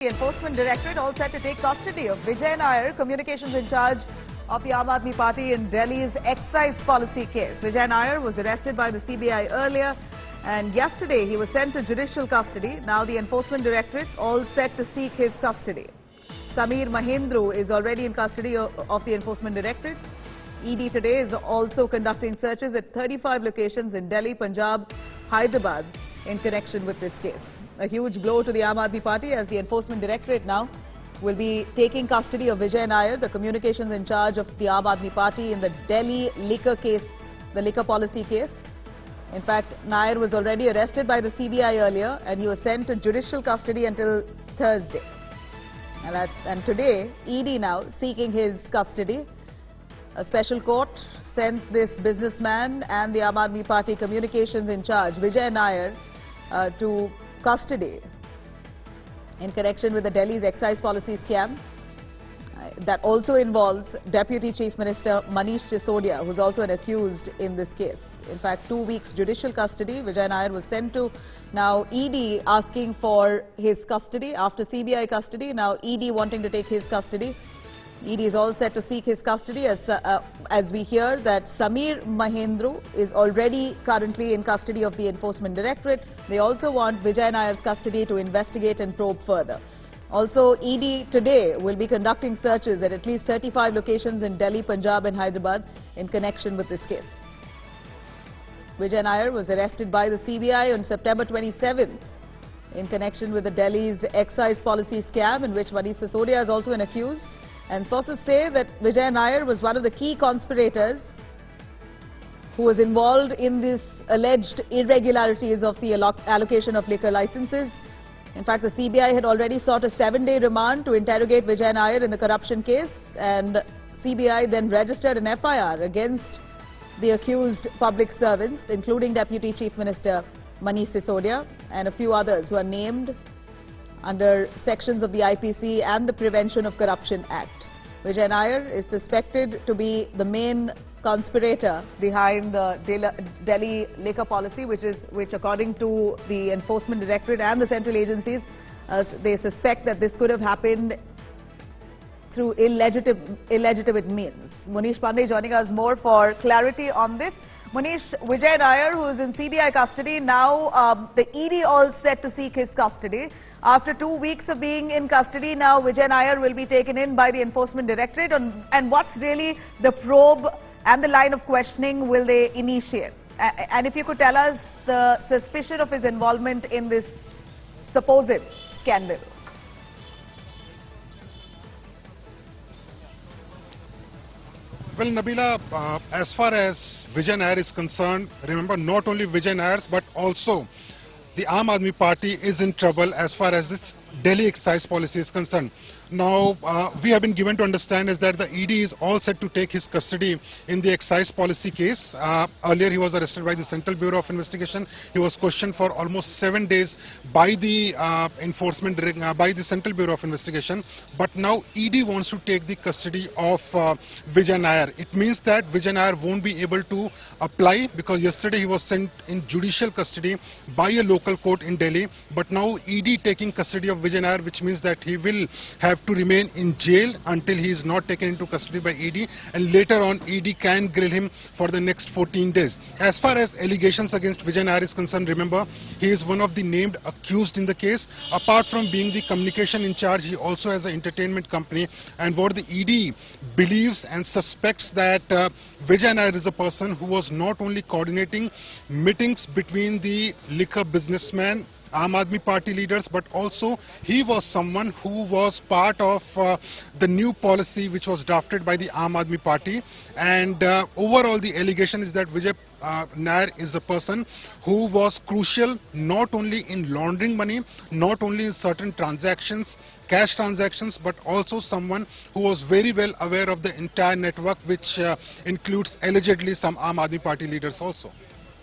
The Enforcement Directorate all set to take custody of Vijay Nair, communications in charge of the Aam Aadmi Party in Delhi's excise policy case. Vijay Nair was arrested by the CBI earlier and yesterday he was sent to judicial custody. Now the Enforcement Directorate all set to seek his custody. Sameer Mahindru is already in custody of the Enforcement Directorate. ED today is also conducting searches at 35 locations in Delhi, Punjab, Hyderabad in connection with this case. A huge blow to the Aam Aadmi Party as the Enforcement Directorate now will be taking custody of Vijay Nair, the communications in charge of the Aam Aadmi Party in the Delhi liquor case, the liquor policy case. In fact, Nair was already arrested by the CBI earlier and he was sent to judicial custody until Thursday. And today, ED now seeking his custody. A special court sent this businessman and the Aam Aadmi Party communications in charge, Vijay Nair, to custody in connection with the Delhi's excise policy scam. That also involves Deputy Chief Minister Manish Sisodia, who's also an accused in this case. In fact, 2 weeks judicial custody. Vijay Nair was sent to now ED asking for his custody after CBI custody. Now ED wanting to take his custody. ED is all set to seek his custody as we hear that Sameer Mahindru is already currently in custody of the Enforcement Directorate. They also want Vijay Nair's custody to investigate and probe further. Also, ED today will be conducting searches at least 35 locations in Delhi, Punjab and Hyderabad in connection with this case. Vijay Nair was arrested by the CBI on September 27th in connection with the Delhi's excise policy scam in which Manish Sisodia is also an accused. And sources say that Vijay Nair was one of the key conspirators who was involved in this alleged irregularities of the allocation of liquor licenses. In fact, the CBI had already sought a 7-day remand to interrogate Vijay Nair in the corruption case, and CBI then registered an FIR against the accused public servants, including Deputy Chief Minister Manish Sisodia and a few others who are named under sections of the IPC and the Prevention of Corruption Act. Vijay Nair is suspected to be the main conspirator behind the Delhi liquor policy, which according to the Enforcement Directorate and the central agencies, they suspect that this could have happened through illegitimate means. Manish Pandey joining us more for clarity on this. Manish, Vijay Nair, who is in CBI custody, now the ED all set to seek his custody. After 2 weeks of being in custody, now Vijay Nair will be taken in by the Enforcement Directorate. And what's really the probe and the line of questioning will they initiate? And if you could tell us the suspicion of his involvement in this supposed scandal. Well, Nabila, as far as Vijay Nair is concerned, remember not only Vijay Nair's but also the Aam Aadmi Party is in trouble as far as this Delhi excise policy is concerned. Now, we have been given to understand is that the ED is all set to take his custody in the excise policy case. Earlier, he was arrested by the Central Bureau of Investigation. He was questioned for almost 7 days by the by the Central Bureau of Investigation. But now, ED wants to take the custody of Vijay Nair. It means that Vijay Nair won't be able to apply because yesterday he was sent in judicial custody by a local court in Delhi. But now, ED taking custody of Vijay Nair, which means that he will have to remain in jail until he is not taken into custody by ED, and later on ED can grill him for the next 14 days. As far as allegations against Vijay Nair is concerned, remember, he is one of the named accused in the case. Apart from being the communication in charge, he also has an entertainment company, and what the ED believes and suspects that Vijay Nair is a person who was not only coordinating meetings between the liquor businessman, Aam Aadmi Party leaders, but also he was someone who was part of the new policy which was drafted by the Aam Aadmi Party. And overall the allegation is that Vijay Nair is a person who was crucial not only in laundering money, not only in certain transactions, cash transactions, but also someone who was very well aware of the entire network, which includes allegedly some Aam Aadmi Party leaders also.